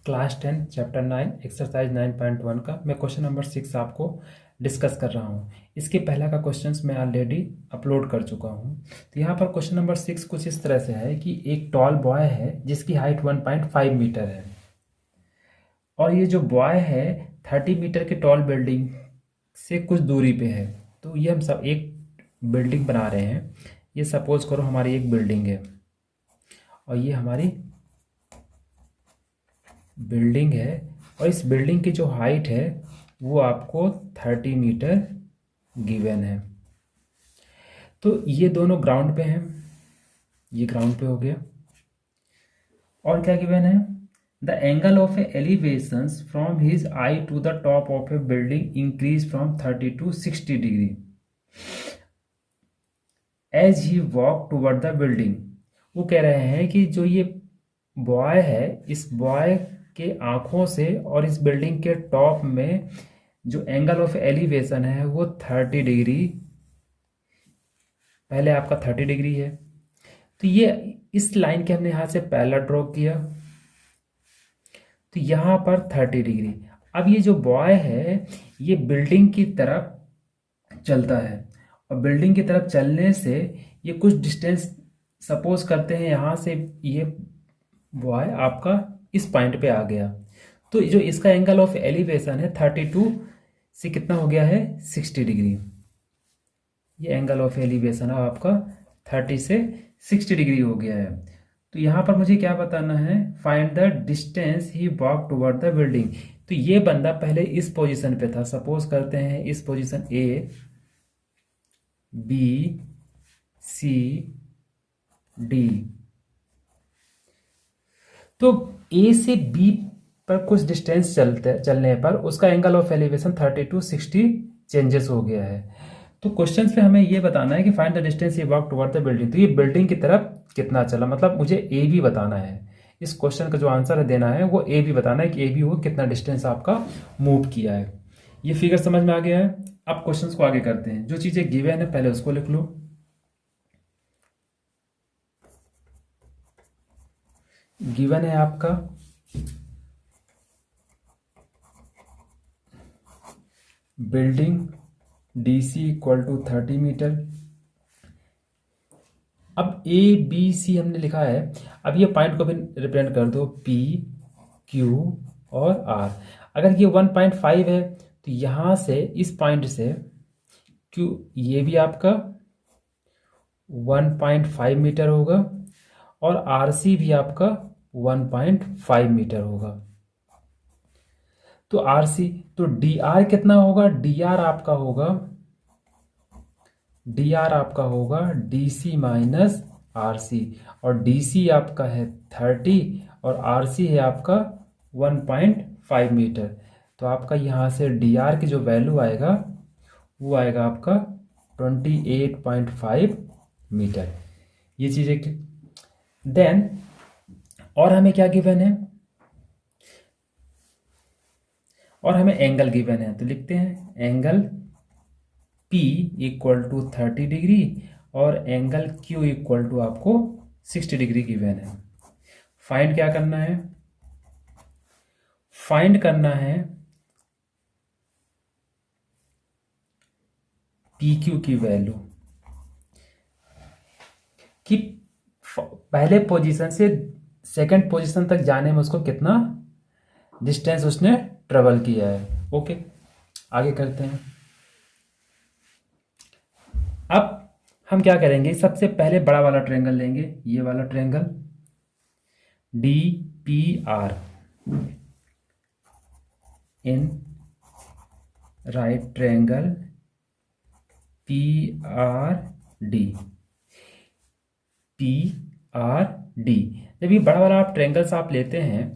Class 10 chapter 9 exercise 9.1 का मैं question number 6 आपको डिस्कस कर रहा हूँ। इसके पहला का क्वेश्चंस मैं ऑलरेडी अपलोड कर चुका हूँ। तो यहाँ पर क्वेश्चन नंबर 6 कुछ इस तरह से है कि एक टॉल बॉय है जिसकी हाइट 1.5 मीटर है और ये जो बॉय है 30 मीटर के टॉल बिल्डिंग से कुछ दूरी पे है। तो ये हम सब एक बिल्डिंग बना रहे हैं। ये सपोज करो हमारी एक बिल्डिंग है और ये हमारी बिल्डिंग है और इस बिल्डिंग की जो हाइट है वो आपको 30 मीटर गिवन है। तो ये दोनों ग्राउंड पे हैं, ये ग्राउंड पे हो गया। और क्या गिवन है? The angle of a elevation from his eye to the top of a building increase from 30 to 60 degree as he walk toward the building. वो कह रहे हैं कि जो ये बॉय है, इस बॉय के आंखों से और इस बिल्डिंग के टॉप में जो एंगल ऑफ एलिवेशन है वो 30 डिग्री, पहले आपका 30 डिग्री है। तो ये इस लाइन के हमने यहाँ से पहला ड्रॉ किया, तो यहाँ पर 30 डिग्री। अब ये जो बॉय है ये बिल्डिंग की तरफ चलता है और बिल्डिंग की तरफ चलने से ये कुछ डिस्टेंस, सपोज करते हैं यहाँ से ये बॉय आपका इस पॉइंट पे आ गया, तो जो इसका एंगल ऑफ एलिवेशन है 32 से कितना हो गया है 60 डिग्री। ये एंगल ऑफ एलिवेशन है आपका 30 से 60 डिग्री हो गया है। तो यहाँ पर मुझे क्या बताना है? Find the distance he walk toward the building. तो ये बंदा पहले इस पोजीशन पे था, सपोज करते हैं इस position A B C D. तो ए से बी पर कुछ डिस्टेंस चलने पर उसका angle of elevation 30 to 60 changes हो गया है। तो क्वेश्चन पे हमें ये बताना है कि find the distance he walk toward the building. तो ये बिल्डिंग की तरफ कितना चला, मतलब मुझे ए बी बताना है। इस क्वेश्चन का जो आंसर है देना है वो ए बी बताना है कि ए बी वो कितना डिस्टेंस आपका मूव किया है। ये फिगर समझ में आ गया है। अब क्वेश्चन को आगे करते हैं। जो चीजें गिवन है पहले उसको लिख लो। गिवन है आपका building DC equal to 30 metre. अब ए बी सी हमने लिखा है, अब ये पॉइंट को भी रिप्रेजेंट कर दो पी क्यू और आर। अगर ये 1.5 है तो यहाँ से इस पॉइंट से क्यू, ये भी आपका 1.5 मीटर होगा और आर सी भी आपका 1.5 मीटर होगा। तो आर सी, तो डी आर कितना होगा? डी आर आपका होगा D C minus R C, और डी सी आपका है 30 और आर सी है आपका 1.5 मीटर। तो आपका यहाँ से डी आर की जो वैल्यू आएगा वो आएगा आपका 28.5 मीटर। ये चीज़ें देन, और हमें क्या गिवन है? और हमें एंगल गिवन है, तो लिखते हैं angle P equal to 30 degree और एंगल Q इक्वल टू आपको 60 डिग्री गिवन है। फाइंड क्या करना है? फाइंड करना है PQ की वैल्यू कि पहले पोजीशन से सेकंड पोजीशन तक जाने में उसको कितना डिस्टेंस उसने ट्रेवल किया है। ओके, आगे करते हैं। अब हम क्या करेंगे? सबसे पहले बड़ा वाला ट्रायंगल लेंगे, ये वाला triangle D P R in right triangle P R D, P R D. जब ये बड़ा वाला आप ट्रायंगल्स आप लेते हैं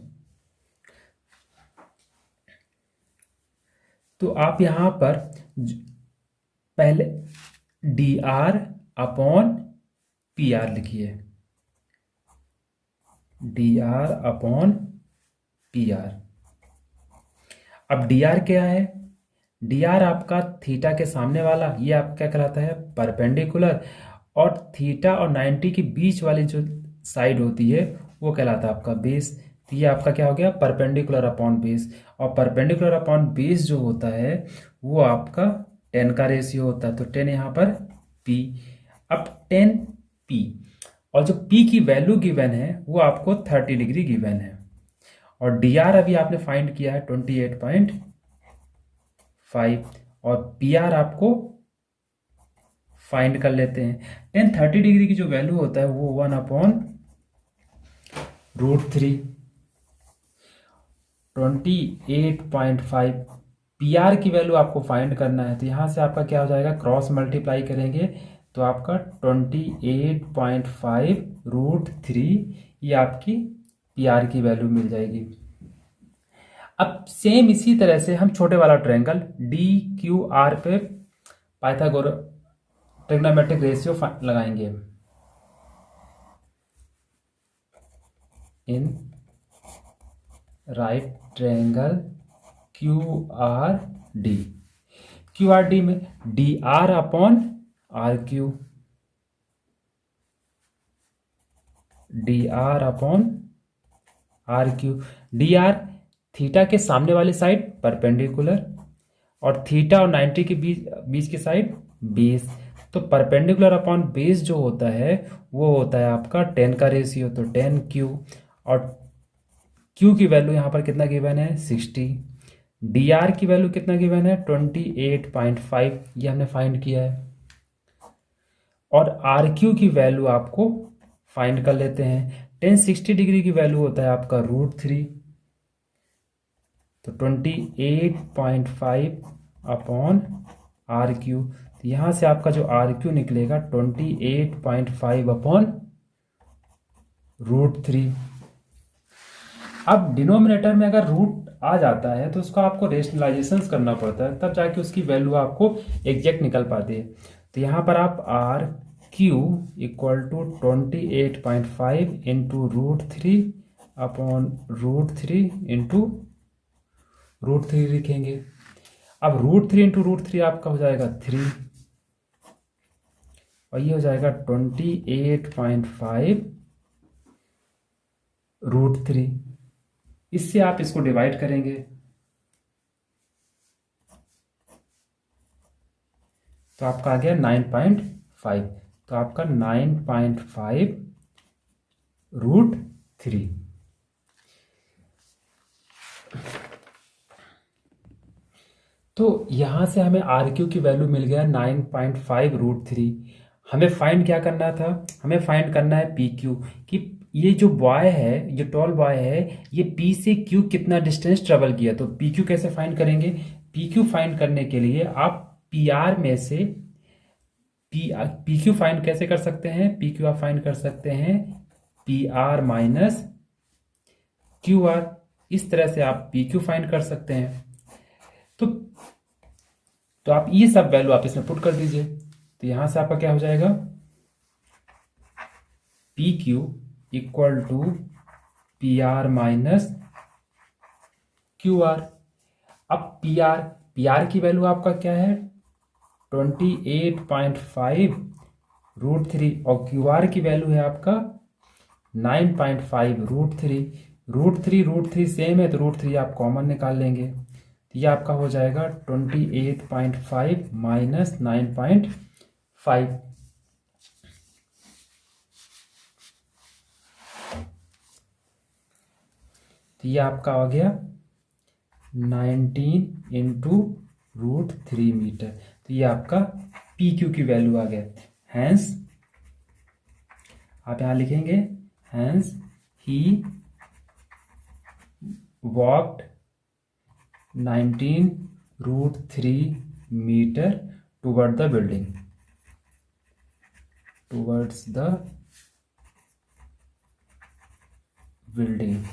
तो आप यहां पर पहले D R upon P R लिखिए, D R upon P R. अब डी आर क्या है? डी आर आपका थीटा के सामने वाला, ये आपका क्या कहलाता है? परपेंडिकुलर। और थीटा और 90 के बीच वाली जो साइड होती है वो कहलाता है आपका बेस। तो ये आपका क्या हो गया, परपेंडिकुलर अपॉन बेस। और परपेंडिकुलर अपॉन बेस जो होता है वो आपका 10 का रेशियो होता है, तो 10 यहाँ पर पी। अब 10 पी, और जो पी की वैल्यू गिवन है वो आपको 30 डिग्री गिवन है, और डी आर अभी आपने फाइंड किया है 28.5, और पी आर आपको फाइंड कर लेते हैं। 30 डिग्री की जो वैल्यू होता है वो 1/√3, 28.5। पी आर की वैल्यू आपको फाइंड करना है, तो यहाँ से आपका क्या हो जाएगा, क्रॉस मल्टीप्लाई करेंगे तो आपका 28.5√3, ये आपकी पी आर की वैल्यू मिल जाएगी। अब सेम इसी तरह से हम छोटे वाला ट्रायंगल डी क्यू आर पे पाइथागोरस ट्रिग्नोमेट्रिक रेशियो लगाएंगे। In right triangle QRD, QRD में DR upon RQ, DR upon RQ। DR theta के सामने वाली साइड परपेंडिकुलर, और थीटा और 90 के बीच की साइड बेस। तो परपेंडिकुलर अपॉन बेस जो होता है वो होता है आपका 10 का रेशियो, तो 10Q, और Q की वैल्यू यहाँ पर कितना गिवन है, 60। DR की वैल्यू कितना गिवन है, 28.5, ये हमने फाइंड किया है। और RQ की वैल्यू आपको फाइंड कर लेते हैं। 1060 डिग्री की वैल्यू होता है आपका √3, तो 28.5 अपॉन RQ। तो यहाँ से आपका जो RQ निकलेगा 28.5 अपॉन √3। अब डिनोमिनेटर में अगर रूट आ जाता है तो उसको आपको रेशनलाइजेशन करना पड़ता है, तब जाके उसकी वैल्यू आपको एग्जैक्ट निकल पाती है। तो यहाँ पर आप RQ equal to 28.5 into √3 upon √3 into √3 लिखेंगे। अब √3 इंटू √3 आपका हो जाएगा 3, और ये हो जाएगा 28.5 √3। इससे आप इसको डिवाइड करेंगे तो आपका आ गया 9.5, तो आपका 9.5 √3। तो यहां से हमें RQ की वैल्यू मिल गया 9.5 √3। हमें फाइंड क्या करना था, हमें फाइंड करना है PQ, कि ये जो बॉय है, ये टॉल बॉय है, ये P से Q कितना डिस्टेंस ट्रेवल किया। तो PQ कैसे फाइंड करेंगे, PQ फाइंड करने के लिए आप PR में से PQ फाइंड कैसे कर सकते हैं, PQ आप फाइंड कर सकते हैं PR माइनस QR, इस तरह से आप PQ फाइंड कर सकते हैं। तो आप ये सब वैल्यू आप इसमें पुट कर दीजिए, तो यहां से आपका क्या हो जाएगा, PQ equal to PR minus QR। अब PR की वैल्यू आपका क्या है, 28.5 √3, और QR की वैल्यू है आपका 9.5 √3। √3 सेम है, तो √3 आप कॉमन निकाल लेंगे, तो ये आपका हो जाएगा 28.5 माइनस 9.5। तो ये आपका आ गया 19 इंटू √3 मीटर। तो ये आपका PQ की वैल्यू आ गया। हैंस आप यहां लिखेंगे, hence he walked 19 √3 metre toward the building, towards the building.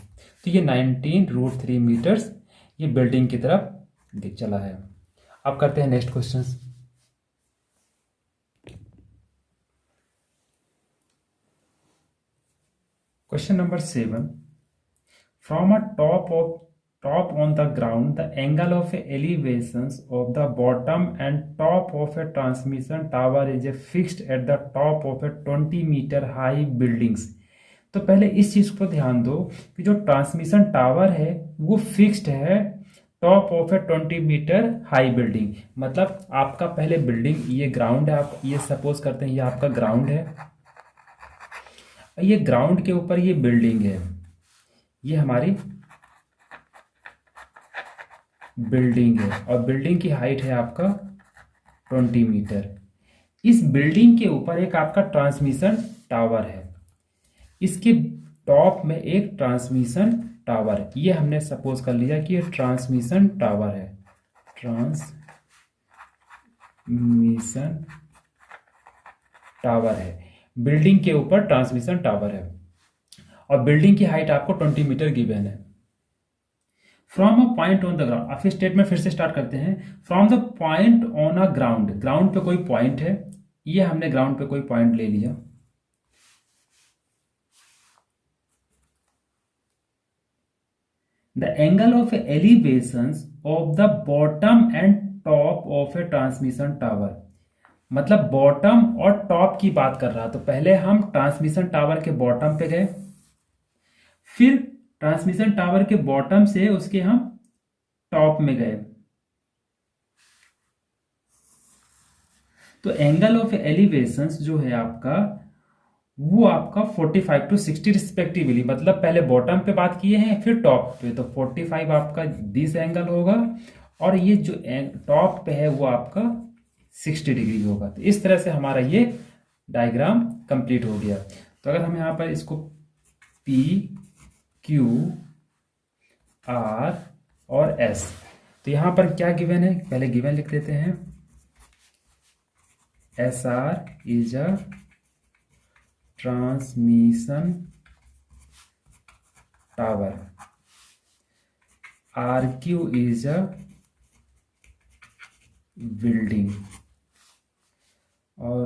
तो ये 19 √3 मीटर्स ये बिल्डिंग की तरफ चला है। अब करते हैं next question. Question number 7, from a top on the ground, the angle of elevations of the bottom and top of a transmission tower is fixed at the top of a 20 meter high buildings। तो पहले इस चीज पर ध्यान दो कि जो transmission tower है वो फिक्स्ड है top of a 20 metre high building. मतलब आपका पहले बिल्डिंग, ये ग्राउंड है, आप ये सपोज करते हैं ये आपका ग्राउंड है, ये ग्राउंड के ऊपर ये बिल्डिंग है, ये हमारी बिल्डिंग है और बिल्डिंग की हाइट है आपका 20 मीटर। इस बिल्डिंग के ऊपर एक आपका ट्रांसमिशन टावर है, इसके टॉप में एक ट्रांसमिशन टावर है, ये हमने सपोज कर लिया कि ये ट्रांसमिशन टावर है, ट्रांसमिशन टावर है, बिल्डिंग के ऊपर ट्रांसमिशन टावर है और बिल्डिंग की हाइट आपको 20 मीटर गिवन है। From a point on the ground, आप स्टेटमेंट फिर से स्टार्ट करते हैं। From the point on a ground, ground पे कोई पॉइंट है, ये हमने ग्राउंड पे कोई पॉइंट ले लिया, the angle of elevations of the bottom and top of A transmission tower. मतलब बॉटम और टॉप की बात कर रहा, तो पहले हम ट्रांसमिशन टावर के बॉटम पे गए, फिर ट्रांसमिशन टावर के बॉटम से उसके हम टॉप में गए। तो एंगल ऑफ एलिवेशंस जो है आपका वो आपका 45 to 60 रिस्पेक्टिवली, मतलब पहले बॉटम पे बात किए हैं फिर टॉप पे, तो 45 आपका दिस एंगल होगा और ये जो टॉप पे है वो आपका 60 डिग्री होगा। तो इस तरह से हमारा ये डायग्राम कंप्लीट हो गया। तो अगर हम यहाँ पर इसको P Q R और S, तो यहाँ पर क्या गिवन है, पहले गिवन लिख देते हैं, SR is a transmission tower, RQ is a building और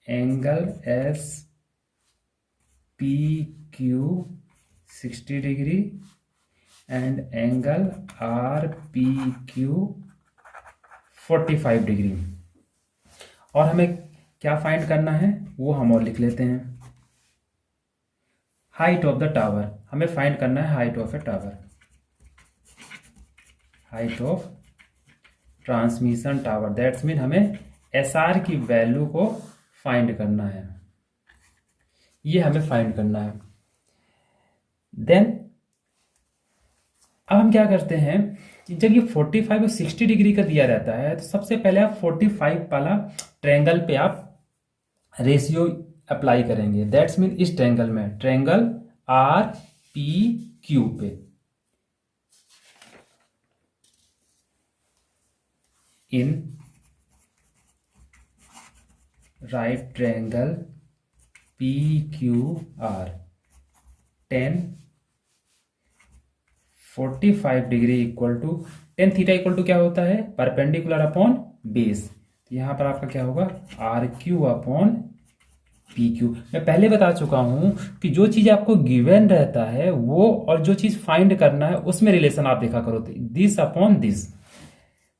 angle SPQ 60 degree and angle RPQ 45 degree. और हमें क्या फाइंड करना है वो हम और लिख लेते हैं, हाइट ऑफ द टावर, हमें फाइंड करना है height of A tower, height of transmission tower, that's mean हमें SR की वैल्यू को फाइंड करना है, ये हमें फाइंड करना है। देन अब हम क्या करते हैं कि जब ये 45 और 60 डिग्री का दिया रहता है तो सबसे पहले आप 45 वाला ट्रायंगल पे आप रेशियो अप्लाई करेंगे, दैट्स मीन इस ट्रायंगल में, ट्रायंगल RPQ पे, in right triangle PQR 10 45 degree equal to ten theta equal to क्या होता है, परपेंडिकुलर अपॉन बेस। तो यहां पर आपका क्या होगा, RQ अपॉन PQ। मैं पहले बता चुका हूं कि जो चीज आपको गिवन रहता है वो और जो चीज फाइंड करना है उसमें रिलेशन आप देखा करो, दिस अपॉन दिस।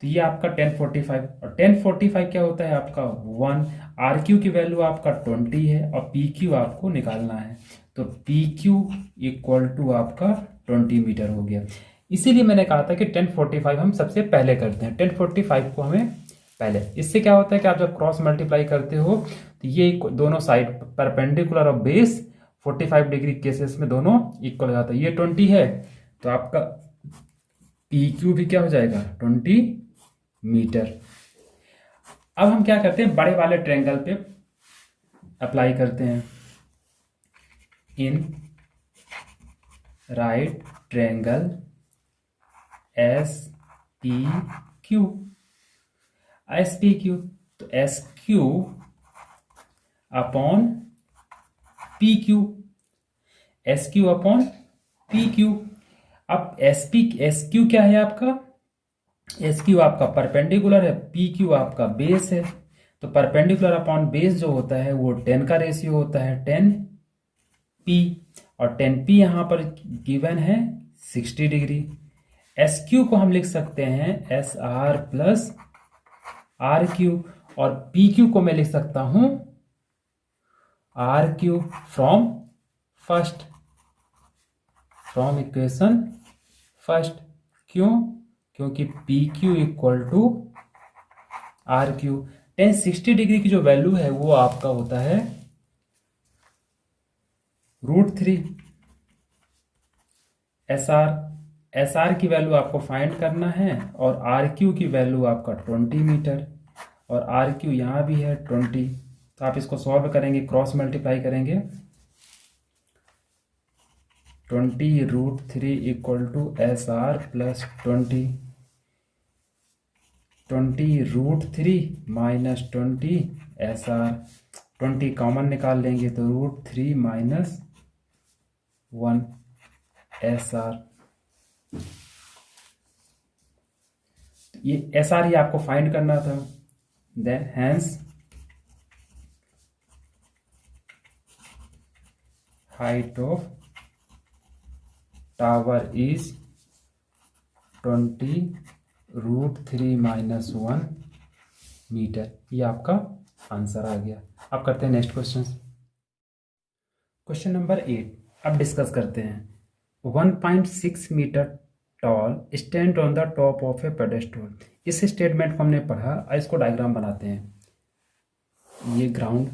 तो ये आपका 1045 और 1045 क्या होता है आपका 1, RQ की वैल्यू आपका 20 है और PQ आपको निकालना है, तो PQ इक्वल टू आपका 20 मीटर हो गया। इसीलिए मैंने कहा था कि 1045 हम सबसे पहले करते हैं, 1045 को हमें पहले, इससे क्या होता है कि आप जब क्रॉस मल्टीप्लाई करते हो तो ये दोनों साइड परपेंडिकुलर और बेस 45 डिग्री केसेस में दोनों इक्वल हो जाता है, ये 20 है तो आपका PQ भी क्या हो जाएगा 20 मीटर। अब हम क्या करते हैं, बड़े वाले ट्रायंगल पे अप्लाई करते हैं, इन राइट ट्रायंगल SPQ, तो SQ upon PQ, SQ upon PQ। अब SQ क्या है आपका, SQ आपका परपेंडिकुलर है, PQ आपका बेस है, तो परपेंडिकुलर अपॉन बेस जो होता है वो 10 का रेशियो होता है, 10P, और 10P यहां पर गिवन है 60 डिग्री। SQ को हम लिख सकते हैं SR प्लस RQ और PQ को मैं लिख सकता हूं RQ from first, from equation first. क्यों? क्योंकि P Q equal to R Q. Ten 60 डिग्री की जो वैल्यू है वो आपका होता है √3। एस आर की वैल्यू आपको फाइंड करना है और आर क्यू की वैल्यू आपका 20 मीटर, और आर क्यू यहाँ भी है 20। तो आप इसको सॉल्व करेंगे, क्रॉस मल्टीप्लाई करेंगे। 20√3 equal to S R plus 20√3 minus 20 S R. 20 common निकाल लेंगे तो √3 माइनस 1 एस आर। ये एस आर ही आपको फाइंड करना था। Then hence height of tower is 20√3 minus 1 metre. ये आपका आंसर आ गया। अब करते हैं नेक्स्ट क्वेश्चन। क्वेश्चन नंबर 8 अब डिस्कस करते हैं। 1.6 metre tall stand on the top of a pedestal. इस स्टेटमेंट को हमने पढ़ा, इसको डायग्राम बनाते हैं। ये ग्राउंड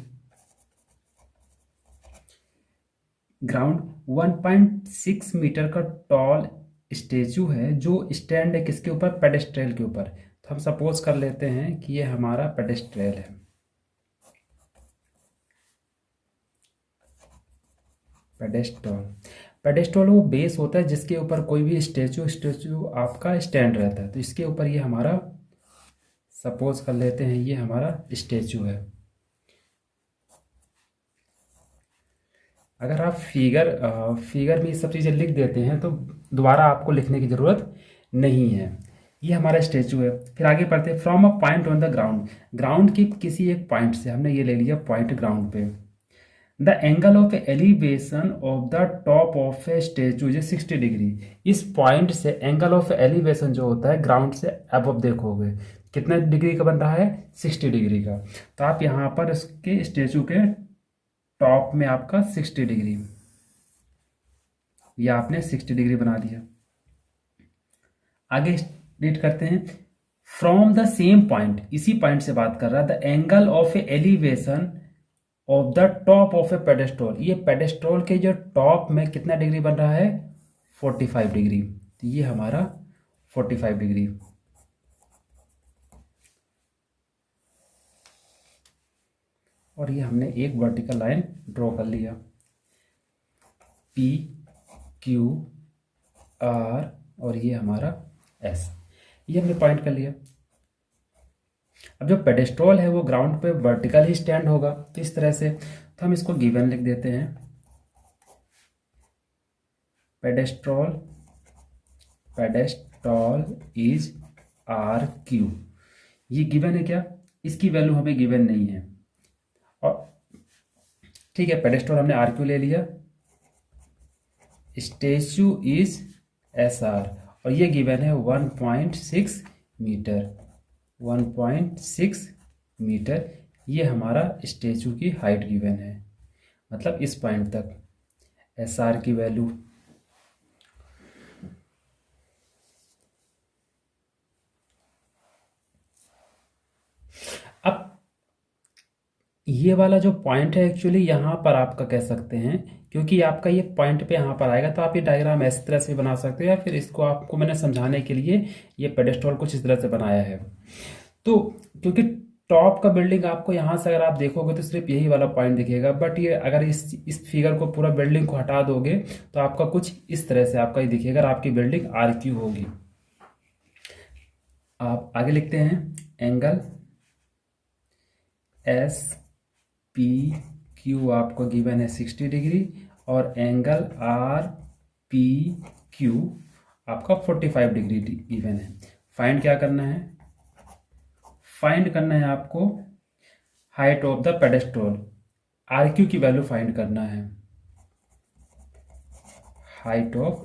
1.6 मीटर का टॉल स्टेचू है जो स्टैंड है किसके ऊपर? पेडेस्ट्रेल के ऊपर। तो हम सपोज कर लेते हैं कि ये हमारा पेडेस्ट्रेल है। पेडेस्टल वो बेस होता है जिसके ऊपर कोई भी स्टेचू आपका स्टैंड रहता है। तो इसके ऊपर ये हमारा सपोज कर लेते हैं ये हमारा स्टेचू है। अगर आप फिगर में ये सब चीज़ें लिख देते हैं तो दोबारा आपको लिखने की ज़रूरत नहीं है। ये हमारा स्टेचू है। फिर आगे पढ़ते हैं। From a point on the ground, ground की किसी एक पॉइंट से, हमने ये ले लिया पॉइंट ग्राउंड पे। The angle of elevation of the top of A statue is 60 degree. इस पॉइंट से एंगल ऑफ एलिवेशन जो होता है ग्राउंड से अबव देखोगे कितना डिग्री का बन रहा है? 60 डिग्री का। तो आप यहाँ पर इसके स्टेचू के टॉप में आपका 60 डिग्री, ये आपने 60 डिग्री बना दिया। आगे रीड करते हैं। फ्रॉम द सेम पॉइंट, इसी पॉइंट से बात कर रहा है। The angle of a elevation of the top of a pedestal. ये पेडेस्टल के जो टॉप में कितना डिग्री बन रहा है? 45 डिग्री। तो ये हमारा 45 डिग्री। और ये हमने एक वर्टिकल लाइन ड्रॉ कर लिया। पी क्यू आर और ये हमारा एस, ये हमने पॉइंट कर लिया। अब जो पेडेस्टल है वो ग्राउंड पे वर्टिकल ही स्टैंड होगा, तो इस तरह से। तो हम इसको गिवन लिख देते हैं। Pedestal is R Q. ये गिवन है क्या? इसकी वैल्यू हमें गिवन नहीं है। और ठीक है, पेडेस्टल हमने आर क्यू ले लिया। स्टेचू इज एस आर और ये गिवन है 1.6 मीटर। 1.6 मीटर ये हमारा स्टेचू की हाइट गिवन है, मतलब इस पॉइंट तक। एस आर की वैल्यू अब ये वाला जो पॉइंट है एक्चुअली यहाँ पर आपका कह सकते हैं, क्योंकि आपका ये पॉइंट पे यहाँ पर आएगा। तो आप ये डायग्राम इस तरह से बना सकते हो, या फिर इसको आपको मैंने समझाने के लिए ये पेडेस्टल कुछ इस तरह से बनाया है। तो क्योंकि टॉप का बिल्डिंग आपको यहाँ से अगर आप देखोगे तो सिर्फ यही वाला पॉइंट दिखेगा, बट ये अगर इस फिगर को पूरा बिल्डिंग को हटा दोगे तो आपका कुछ इस तरह से आपका ये दिखेगा और आपकी बिल्डिंग आर क्यू होगी। आप आगे लिखते हैं। एंगल एस पी क्यू आपको गिवन है 60 डिग्री और एंगल आर पी क्यू आपका 45 डिग्री गिवन है। फाइंड क्या करना है? फाइंड करना है आपको height of the pedestal. R Q की वैल्यू फाइंड करना है। Height of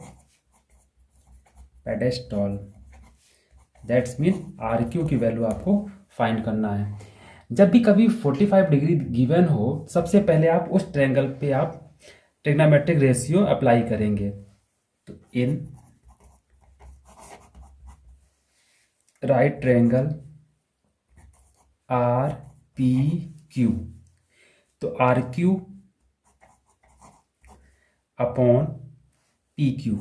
pedestal, that's mean R Q की वैल्यू आपको फाइंड करना है। जब भी कभी 45 डिग्री गिवन हो, सबसे पहले आप उस ट्रायंगल पे आप ट्रिग्नोमेट्रिक रेशियो अप्लाई करेंगे। तो in right triangle R P Q, तो R Q upon P Q,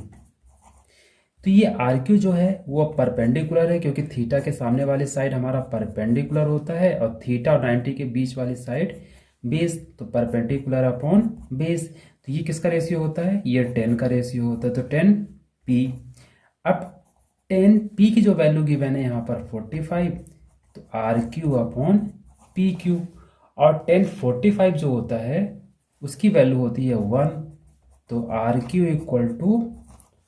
तो ये आर क्यू जो है वो परपेंडिकुलर है, क्योंकि थीटा के सामने वाली साइड हमारा परपेंडिकुलर होता है और थीटा और 90 के बीच वाली साइड बेस, तो परपेंडिकुलर अपॉन बेस। तो ये किसका रेशियो होता है, ये 10 का रेशियो होता है, तो 10 पी। अब 10 पी की जो वैल्यू गिवन है यहाँ पर 45, तो R Q upon P Q, और 1045 जो होता है उसकी वैल्यू होती है 1, तो R Q equal to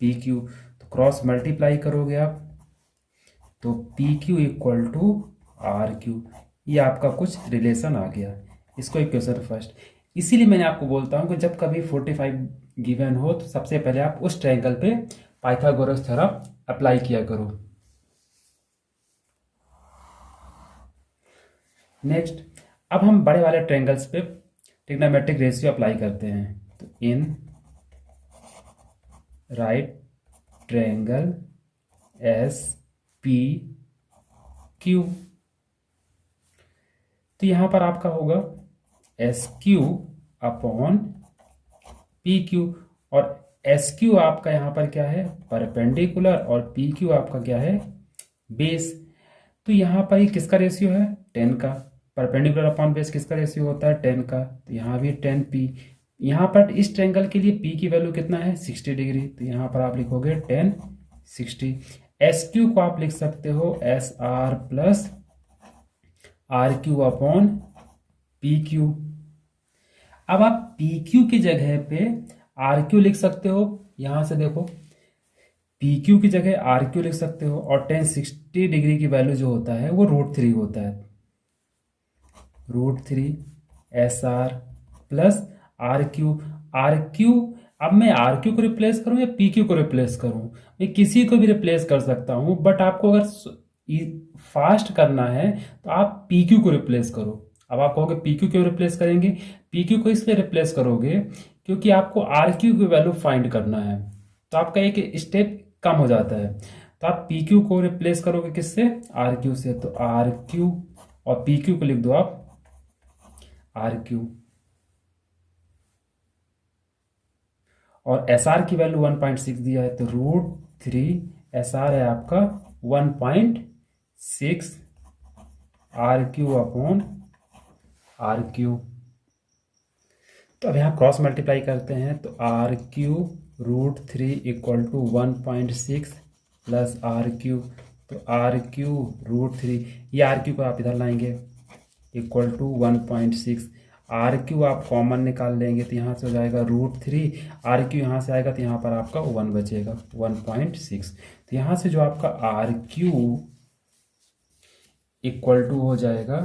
P Q. तो क्रॉस मल्टीप्लाई करोगे आप, तो P Q equal to R Q, ये आपका कुछ रिलेशन आ गया। इसको इक्वेशन फर्स्ट, इसीलिए मैंने आपको बोलता हूँ कि जब कभी 45 गिवन हो तो सबसे पहले आप उस ट्रायंगल पे पाइथागोरस थ्योरम अप्लाई किया करो। नेक्स्ट, अब हम बड़े वाले ट्रायंगल्स पे ट्रिग्नोमेट्रिक रेशियो अप्लाई करते हैं। तो in right triangle S P Q, तो यहां पर आपका होगा S Q upon P Q, और एस क्यू आपका यहाँ पर क्या है, परपेंडिकुलर, और पी क्यू आपका क्या है, बेस। तो यहाँ पर ये किसका रेशियो है, 10 का। परपेंडिकुलर अपॉन बेस किसका रेशियो होता है, 10 का। तो यहाँ भी 10 पी। यहाँ पर इस ट्रायंगल के लिए पी की वैल्यू कितना है, 60 डिग्री, तो यहाँ पर आप लिखोगे 10 60। एस क्यू को आप लिख सकते हो S R plus R Q upon P Q. अब आप पी क्यू की जगह पे आर क्यू लिख सकते हो, यहां से देखो पी क्यू की जगह आर क्यू लिख सकते हो, और 1060 डिग्री की वैल्यू जो होता है वो √3 होता है, √3 S R plus R Q. R Q, अब मैं आर क्यू को रिप्लेस करूं या पी क्यू को रिप्लेस करूं, मैं किसी को भी रिप्लेस कर सकता हूं, बट आपको अगर फास्ट करना है तो आप पी क्यू को रिप्लेस करो। अब आप कहोगे पी क्यू क्यों रिप्लेस करेंगे, पी क्यू को इसलिए रिप्लेस करोगे क्योंकि आपको आर क्यू की वैल्यू फाइंड करना है, तो आपका एक स्टेप कम हो जाता है। तो आप पी क्यू को रिप्लेस करोगे किससे, आर क्यू से, तो आर क्यू, और पी क्यू को लिख दो आप आर क्यू, और एस आर की वैल्यू 1.6 दिया है, तो √3 एस आर है आपका 1.6 R Q upon R Q. तो अब यहाँ क्रॉस मल्टीप्लाई करते हैं, तो R Q √3 equal to 1.6 plus R Q, तो आर क्यू √3, ये आर क्यू को आप इधर लाएंगे इक्वल टू 1.6, आर क्यू आप कॉमन निकाल लेंगे तो यहाँ से हो जाएगा √3, आर क्यू यहाँ से आएगा तो यहाँ पर आपका 1 बचेगा 1.6। तो यहाँ से जो आपका आर क्यू इक्वल टू हो जाएगा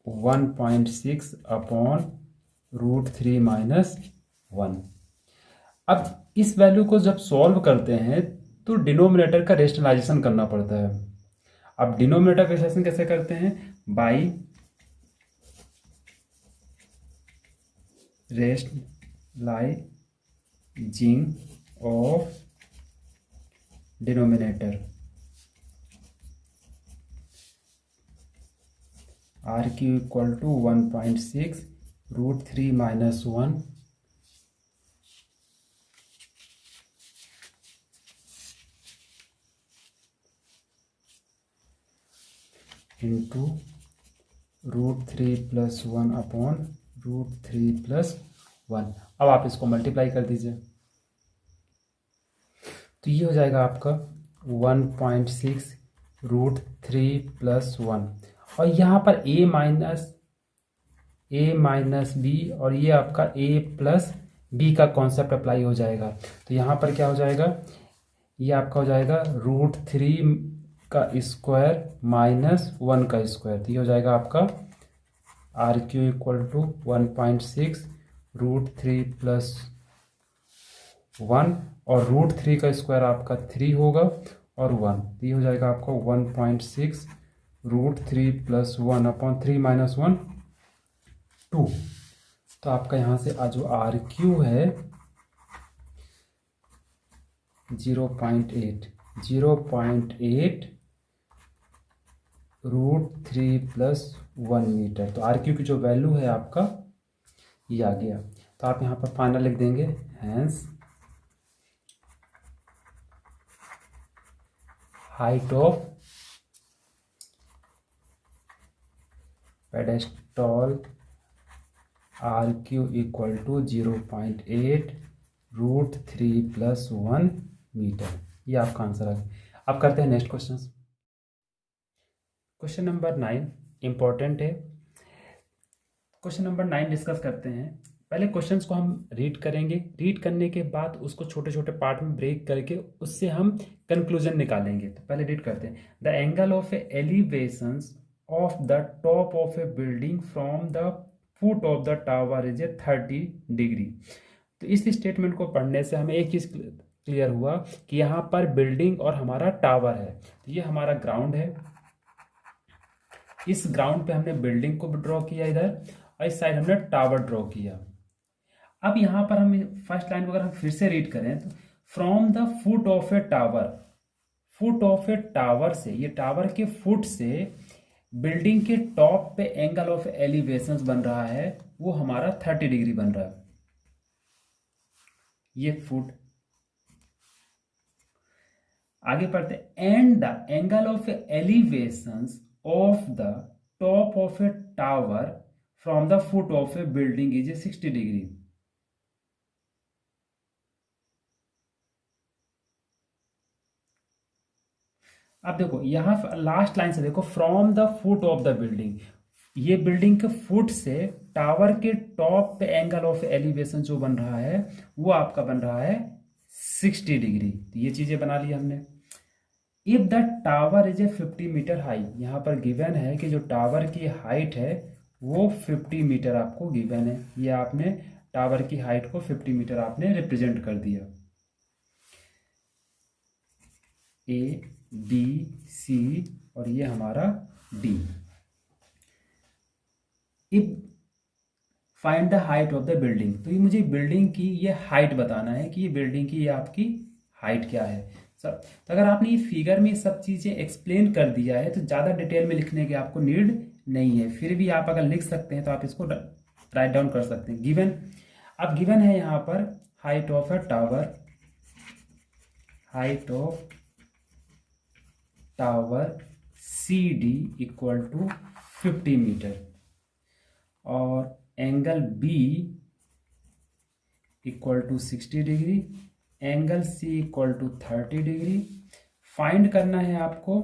1.6 अपॉन √3 माइनस 1। अब इस वैल्यू को जब सॉल्व करते हैं तो डिनोमिनेटर का रेशनलाइजेशन करना पड़ता है। अब डिनोमिनेटर का रेशनलाइजेशन कैसे करते हैं, by rationalising of denominator, R Q equal to 1.6 √3 minus 1 into √3 plus 1 upon √3 plus 1। अब आप इसको मल्टीप्लाई कर दीजिए, तो ये हो जाएगा आपका 1.6 √3 प्लस 1, और यहाँ पर a माइनस बी, और ये आपका a प्लस बी का कॉन्सेप्ट अप्लाई हो जाएगा। तो यहाँ पर क्या हो जाएगा, ये आपका हो जाएगा √3 का स्क्वायर माइनस 1 का स्क्वायर, तो ये हो जाएगा आपका R Q equal to 1.6 √3 plus 1, और √3 का स्क्वायर आपका 3 होगा और 1, तो ये हो जाएगा आपका 1.6 √3 प्लस 1 अपॉन 3 माइनस 1 2। तो आपका यहाँ से जो आर क्यू है 0.8 √3 + 1 मीटर। तो आर क्यू की जो वैल्यू है आपका ये आ गया। तो आप यहाँ पर फाइनल लिख देंगे, hence height of pedestal R Q = 0.8 √3 + 1 metre. ये आपका आंसर है। अब करते हैं next question. Question number 9 important है। क्वेश्चन नंबर 9 डिस्कस करते हैं। पहले क्वेश्चंस को हम रीड करेंगे, रीड करने के बाद उसको छोटे छोटे पार्ट में ब्रेक करके उससे हम कंक्लूजन निकालेंगे। तो पहले रीड करते हैं। The angle of elevation of the top of a building from the foot of the tower is 30 degree. तो इस स्टेटमेंट को पढ़ने से हमें एक चीज क्लियर हुआ कि यहाँ पर बिल्डिंग और हमारा टावर है। तो ये हमारा ग्राउंड है, इस ग्राउंड पे हमने बिल्डिंग को ड्रॉ किया इधर, और इस साइड हमने टावर ड्रॉ किया। अब यहाँ पर हम फर्स्ट लाइन को अगर हम फिर से रीड करें तो from the foot of A tower, foot of A tower से, ये टावर के फुट से बिल्डिंग के टॉप पे एंगल ऑफ एलिवेशन बन रहा है, वो हमारा 30 डिग्री बन रहा है। ये फुट। आगे पढ़ते, and the angle of elevation of the top of A tower from the foot of a building is 60 degree. अब देखो यहां लास्ट लाइन से देखो, from the foot of the building, ये बिल्डिंग के फुट से टावर के टॉप पे एंगल ऑफ एलिवेशन जो बन रहा है वो आपका बन रहा है 60 डिग्री। तो ये चीजें बना ली हमने। If the tower is 50 metre high, यहाँ पर गिवन है कि जो टावर की हाइट है वो 50 मीटर आपको गिवन है। ये आपने टावर की हाइट को 50 मीटर आपने रिप्रेजेंट कर दिया। ए बी सी और ये हमारा D. If find the height of the building, तो ये मुझे बिल्डिंग की ये हाइट बताना है कि ये बिल्डिंग की ये आपकी हाइट क्या है सर। तो अगर आपने ये फिगर में सब चीजें एक्सप्लेन कर दिया है तो ज्यादा डिटेल में लिखने की आपको नीड नहीं है। फिर भी आप अगर लिख सकते हैं तो आप इसको राइट डाउन कर सकते हैं। गिवन, अब गिवन है यहाँ पर height of a tower, height of tower C D = 50 metres, और angle B = 60 degrees, angle C = 30 degrees. Find करना है आपको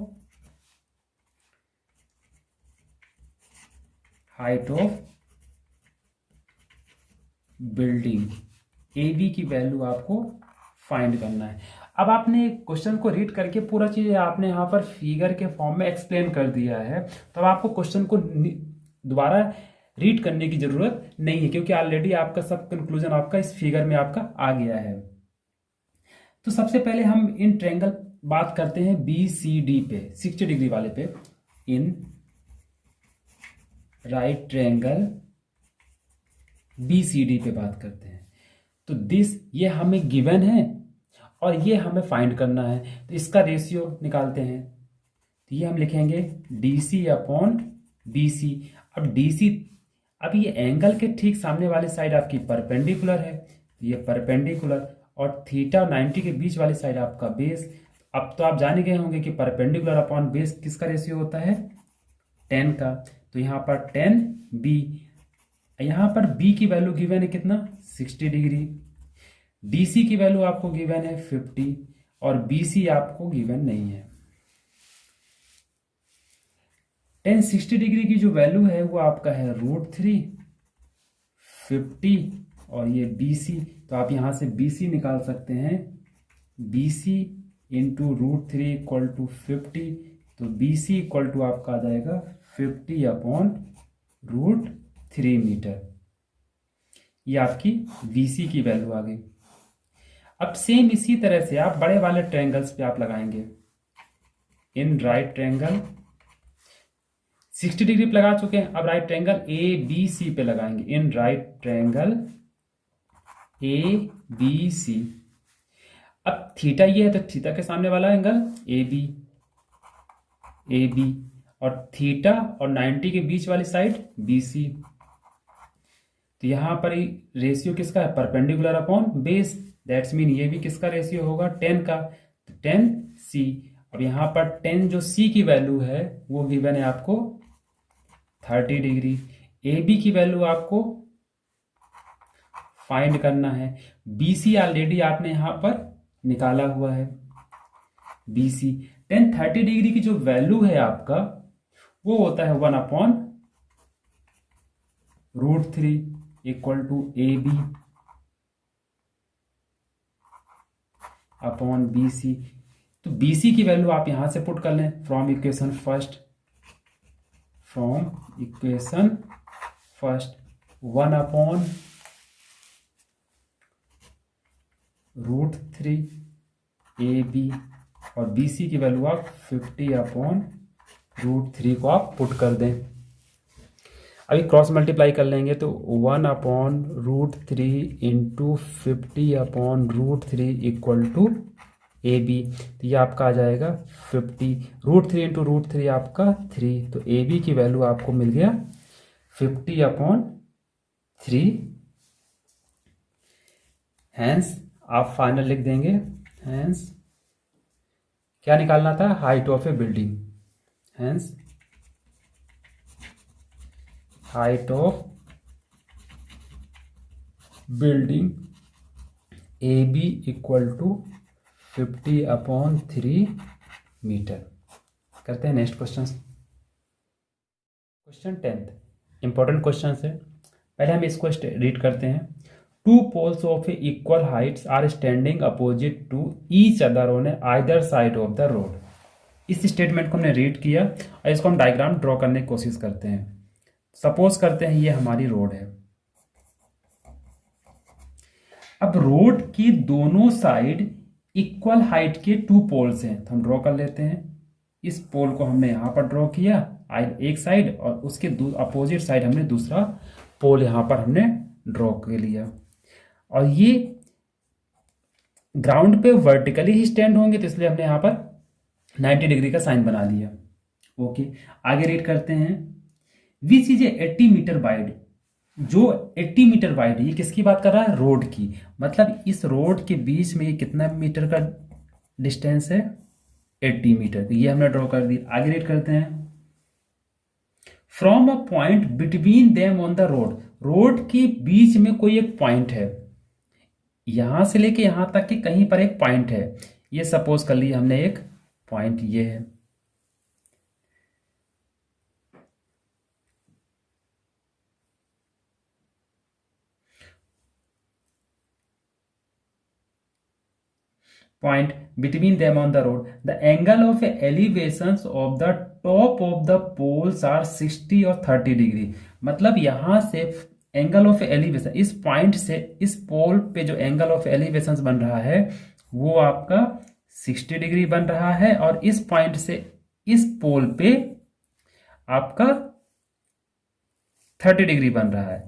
height of building, A B की वैल्यू आपको फाइंड करना है। अब आपने क्वेश्चन को रीड करके पूरा चीज आपने यहाँ पर फिगर के फॉर्म में एक्सप्लेन कर दिया है, तो अब आपको क्वेश्चन को दोबारा रीड करने की जरूरत नहीं है, क्योंकि ऑलरेडी आपका सब कंक्लूजन आपका इस फिगर में आपका आ गया है। तो सबसे पहले हम इन ट्रायंगल बात करते हैं बी सी डी पे, 60 डिग्री वाले पे। In right triangle B C D पे बात करते हैं। तो दिस, ये हमें गिवन है और ये हमें फाइंड करना है, तो इसका रेशियो निकालते हैं। तो ये हम लिखेंगे DC अपॉन BC। अब DC, अब ये एंगल के ठीक सामने वाली साइड आपकी परपेंडिकुलर है, तो ये परपेंडिकुलर, और थीटा 90 के बीच वाली साइड आपका बेस। अब तो आप जाने गए होंगे कि परपेंडिकुलर अपॉन बेस किसका रेशियो होता है, 10 का। तो यहाँ पर 10B, यहाँ पर B की वैल्यू गिवन है कितना, 60 डिग्री। DC की वैल्यू आपको गिवन है 50 और BC आपको गिवन नहीं है। 60 डिग्री की जो वैल्यू है वो आपका है √3, 50 और ये BC, तो आप यहां से BC निकाल सकते हैं। BC इंटू √3 = 50, तो BC = आपका आ जाएगा 50 अपॉन √3 मीटर। ये आपकी BC की वैल्यू आ गई। अब सेम इसी तरह से आप बड़े वाले ट्रायंगल्स पे आप लगाएंगे। इन राइट ट्रायंगल 60 डिग्री पे लगा चुके हैं। अब right triangle A B C पे लगाएंगे। In right triangle A B C. अब थीटा ये है तो थीटा के सामने वाला angle A B, A B, और थीटा और 90 के बीच वाली साइड बी सी। तो यहां पर रेशियो किसका है? Perpendicular upon base. That's mean ये भी किसका रेशियो होगा? 10 का। तो 10 सी। अब यहां पर 10 जो सी की वैल्यू है वो गिवन है आपको 30 डिग्री। ए बी की वैल्यू आपको फाइंड करना है। बी सी ऑलरेडी आपने यहां पर निकाला हुआ है। बी सी 30 डिग्री की जो वैल्यू है आपका वो होता है 1/√3 equal to A B upon B C. तो बी सी की वैल्यू आप यहां से पुट कर लें from equation first. 1/√3 A B, और बी सी की वैल्यू आप 50/√3 को आप पुट कर दें। अभी क्रॉस मल्टीप्लाई कर लेंगे तो 1/√3 into 50/√3 equal to A B. तो ये आपका आ जाएगा 50। √3 इंटू √3 आपका 3। तो ए बी की वैल्यू आपको मिल गया 50/3। हैंस आप फाइनल लिख देंगे। हैंस क्या निकालना था? Height of a building. Hence height of building A B equal to 50/3 metre. करते हैं next question. Question 10th important question है। पहले हम इसको रीड करते हैं। 2 poles of equal heights are standing opposite to each other on either side of the road। इस statement को हमने रीड किया और इसको हम डायग्राम ड्रॉ करने की कोशिश करते हैं। सपोज करते हैं ये हमारी रोड है। अब रोड की दोनों साइड इक्वल हाइट के 2 पोल्स हैं, तो हम ड्रॉ कर लेते हैं। इस पोल को हमने यहां पर ड्रॉ किया एक साइड, और उसके अपोजिट साइड हमने दूसरा पोल यहां पर हमने ड्रॉ कर लिया। और ये ग्राउंड पे वर्टिकली ही स्टैंड होंगे, तो इसलिए हमने यहां पर 90 डिग्री का साइन बना लिया। ओके, आगे रीड करते हैं। Which is 80 metre wide. जो 80 मीटर वाइड है, ये किसकी बात कर रहा है? रोड की। मतलब इस रोड के बीच में ये कितना मीटर का डिस्टेंस है? 80 मीटर। तो ये हमने ड्रॉ कर दी। आगे रीड करते हैं। From a point between them on the road. Road के बीच में कोई एक पॉइंट है, यहां से लेके यहां तक कि कहीं पर एक पॉइंट है। ये सपोज कर लिया हमने एक पॉइंट ये है। point between them on the road. The angle of elevations of the top of the poles are 60 और 30 डिग्री। मतलब यहां से एंगल ऑफ एलिवेशन, इस पॉइंट से इस पोल पे जो एंगल ऑफ एलिवेशन बन रहा है वो आपका 60 डिग्री बन रहा है, और इस पॉइंट से इस पोल पे आपका 30 डिग्री बन रहा है।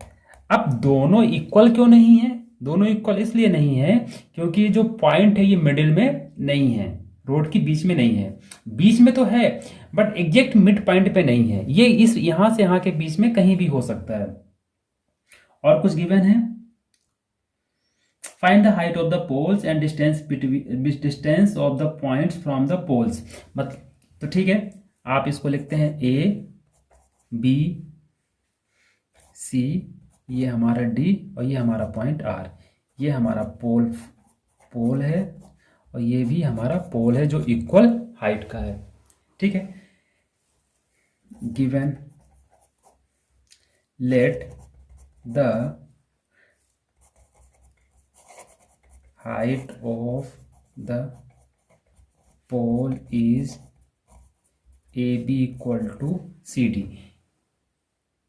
अब दोनों इक्वल क्यों नहीं है? दोनों इक्वल इसलिए नहीं है क्योंकि जो पॉइंट है ये मिडिल में नहीं है, रोड के बीच में नहीं है। बीच में तो है बट एग्जैक्ट मिड पॉइंट पे नहीं है। ये इस यहां से यहां के बीच में कहीं भी हो सकता है। और कुछ गिवन है। Find the height of the poles and distance of the points from the poles. मतलब तो ठीक है, आप इसको लिखते हैं ए बी सी, ये हमारा डी और ये हमारा पॉइंट आर। ये हमारा पोल है और ये भी हमारा पोल है जो इक्वल हाइट का है। ठीक है, given let the height of the pole is A B equal to C D.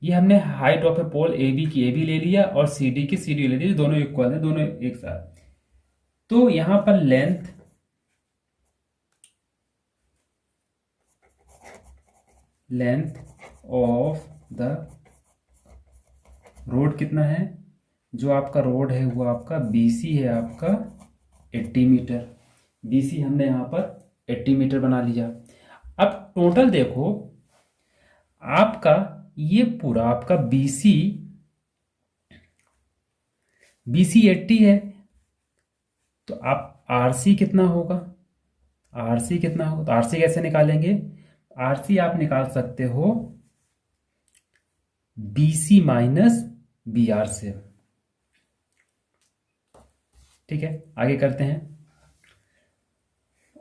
ये हमने height of a pole A B की ए बी ले लिया और सी डी की सी डी ले ली, दोनों इक्वल है, दोनों एक साथ। तो यहां पर लेंथ ऑफ द रोड कितना है, जो आपका रोड है वो आपका BC है आपका 80 मीटर। BC हमने यहाँ पर 80 मीटर बना लिया। अब टोटल देखो आपका ये पूरा आपका BC 80 है, तो आप RC कितना होगा, RC कितना होगा, तो RC कैसे निकालेंगे, RC आप निकाल सकते हो BC माइनस BR से। ठीक है, आगे करते हैं।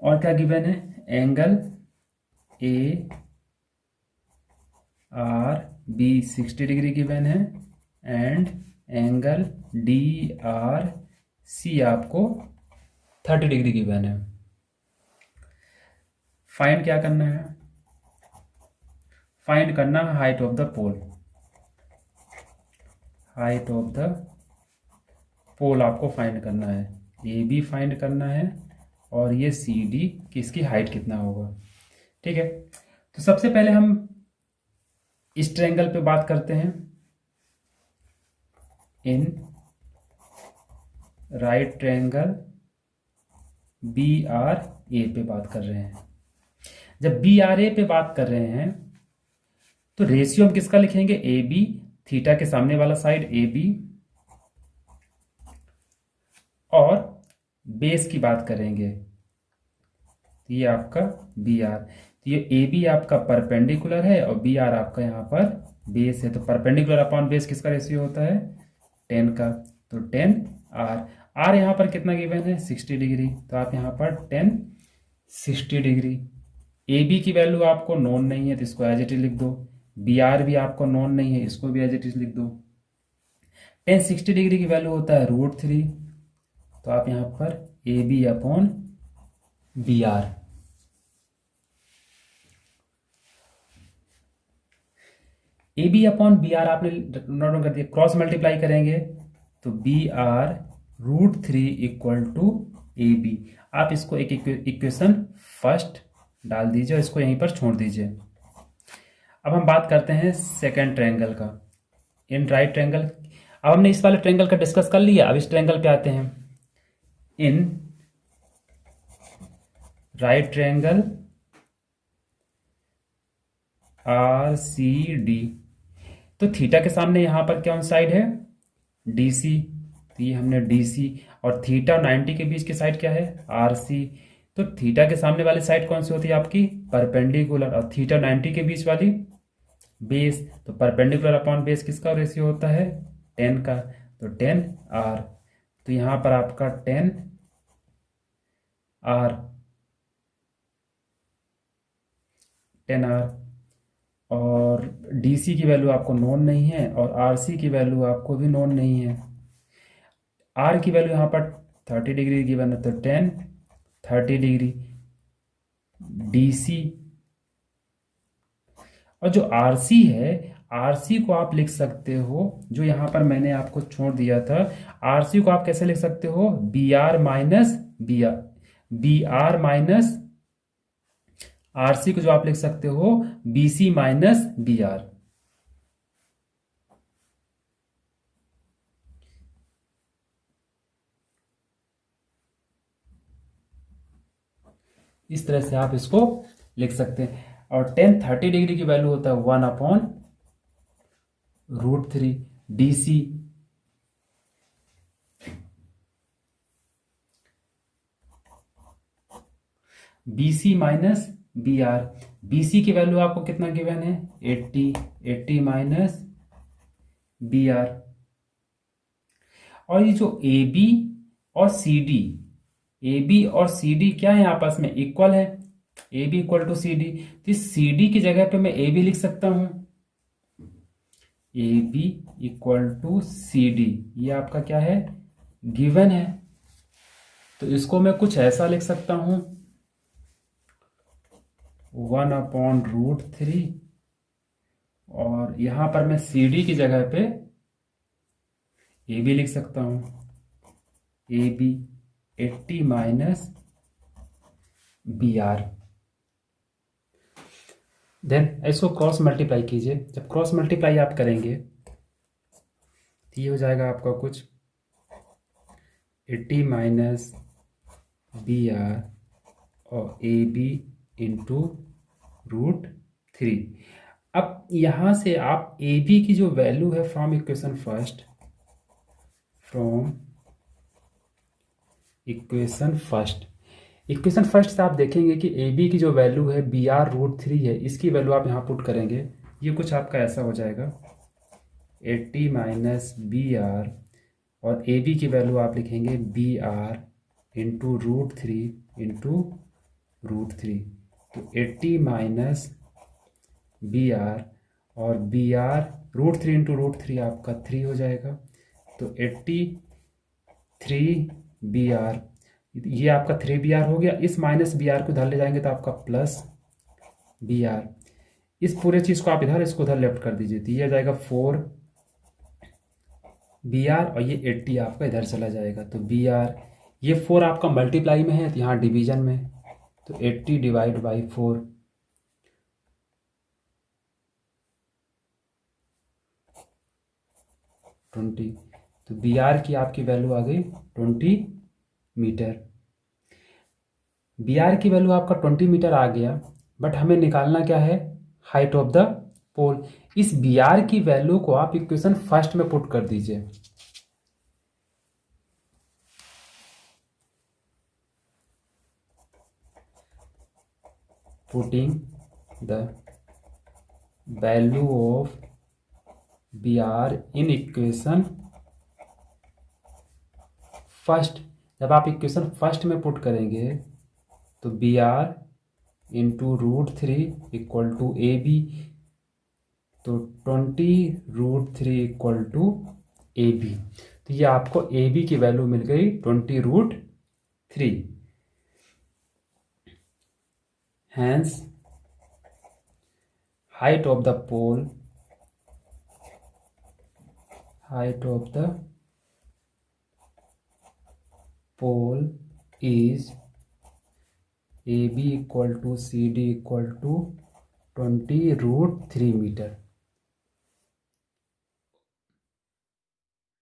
और क्या गिवन है, एंगल ARB 60 डिग्री गिवन है एंड एंगल DRC आपको 30 डिग्री गिवन है। फाइंड क्या करना है, फाइंड करना है height of the pole. Height of the pole आपको फाइंड करना है, AB फाइंड करना है और ये CD की इसकी हाइट कितना होगा। ठीक है, तो सबसे पहले हम इस ट्रायंगल पे बात करते हैं, इन राइट ट्रायंगल BRA पे बात कर रहे हैं। जब BRA पे बात कर रहे हैं तो रेशियो हम किसका लिखेंगे, AB, थीटा के सामने वाला साइड AB, और बेस की बात करेंगे तो ये आपका BR। तो ये AB आपका परपेंडिकुलर है और BR आपका यहाँ पर बेस है। तो परपेंडिकुलर अपॉन बेस किसका रेशियो होता है, 10 का। तो 10R, R यहाँ पर कितना गिवन है, 60 डिग्री। तो आप यहाँ पर 10 60 डिग्री। AB की वैल्यू आपको नोन नहीं है तो इसको एज इट इज लिख दो। BR भी आपको नोन नहीं है, इसको भी एज इट इज लिख दो। 10 60 डिग्री की वैल्यू होता है √3। तो आप यहाँ पर AB upon BR, AB upon BR आपने नोट डाउन कर दिया, क्रॉस मल्टीप्लाई करेंगे तो BR √3 इक्वल टू AB। आप इसको एक इक्वेशन फर्स्ट डाल दीजिए और इसको यहीं पर छोड़ दीजिए। अब हम बात करते हैं सेकंड ट्रायंगल का, इन राइट ट्रायंगल। अब हमने इस वाले ट्रायंगल का डिस्कस कर लिया, अब इस ट्रायंगल पे आते हैं। इन राइट ट्रायंगल RCD, तो थीटा के सामने यहां पर कौन साइड है, DC। तो ये हमने DC, और थीटा और 90 के बीच की साइड क्या है, RC। तो थीटा के सामने वाली साइड कौन सी होती है आपकी, परपेंडिकुलर, और थीटा 90 के बीच वाली बेस। तो परपेंडिकुलर अपॉन बेस किसका रेशियो होता है, 10 का। तो 10R। तो यहां पर आपका 10R, और DC की वैल्यू आपको नोन नहीं है और RC की वैल्यू आपको भी नोन नहीं है। R की वैल्यू यहाँ पर 30 डिग्री गिवन है, तो 10 30 डिग्री DC। और जो RC है, RC को आप लिख सकते हो, जो यहाँ पर मैंने आपको छोड़ दिया था, RC को आप कैसे लिख सकते हो, BR माइनस RC को जो आप लिख सकते हो BC माइनस BR। इस तरह से आप इसको लिख सकते हैं। और 10 30 डिग्री की वैल्यू होता है 1 upon √3 DC। BC minus BR, BC की वैल्यू आपको कितना गिवन है, 80 माइनस BR। और ये जो AB और CD क्या है, आपस में इक्वल है, AB इक्वल टू CD। तो इस CD की जगह पे मैं AB लिख सकता हूं, AB इक्वल टू CD। ये आपका क्या है, गिवन है। तो इसको मैं कुछ ऐसा लिख सकता हूं, 1 अपॉन √3, और यहां पर मैं CD की जगह पे AB लिख सकता हूं, AB 80 माइनस BR। देन इसको क्रॉस मल्टीप्लाई कीजिए। जब क्रॉस मल्टीप्लाई आप करेंगे तो ये हो जाएगा आपका कुछ 80 माइनस बी आर और ए बी इंटू √3। अब यहाँ से आप ए बी की जो वैल्यू है फ्रॉम इक्वेशन फर्स्ट से आप देखेंगे कि ए बी की जो वैल्यू है बी आर √3 है, इसकी वैल्यू आप यहाँ पुट करेंगे, ये कुछ आपका ऐसा हो जाएगा 80 माइनस बी आर और ए बी की वैल्यू आप लिखेंगे बी आर इंटू √3 तो 80 माइनस बी आर और बी आर √3 इंटू √3 आपका 3 हो जाएगा। तो 83 बी आर, ये आपका 3 बी आर हो गया। इस माइनस बी आर को इधर ले जाएंगे तो आपका प्लस बी आर। इस पूरे चीज़ को आप इधर, इसको उधर लेफ्ट कर दीजिए तो ये आ जाएगा 4 बी आर और ये 80 आपका इधर चला जाएगा। तो बी आर, ये 4 आपका मल्टीप्लाई में है तो यहाँ डिवीजन में, तो 80 डिवाइड बाई 4 20। तो बी आर की आपकी वैल्यू आ गई 20 मीटर। बी आर की वैल्यू आपका 20 मीटर आ गया, बट हमें निकालना क्या है, हाइट ऑफ द पोल। इस बी आर की वैल्यू को आप इक्वेशन फर्स्ट में पुट कर दीजिए। Putting the value of B R in equation first, जब आप इक्वेशन फर्स्ट में पुट करेंगे तो B R into √3 equal to A B, तो 20 √3 इक्वल टू ए बी। तो ये आपको ए बी की वैल्यू मिल गई 20 √3। Hence height of the pole is AB equal to CD equal to 20 √3 metre.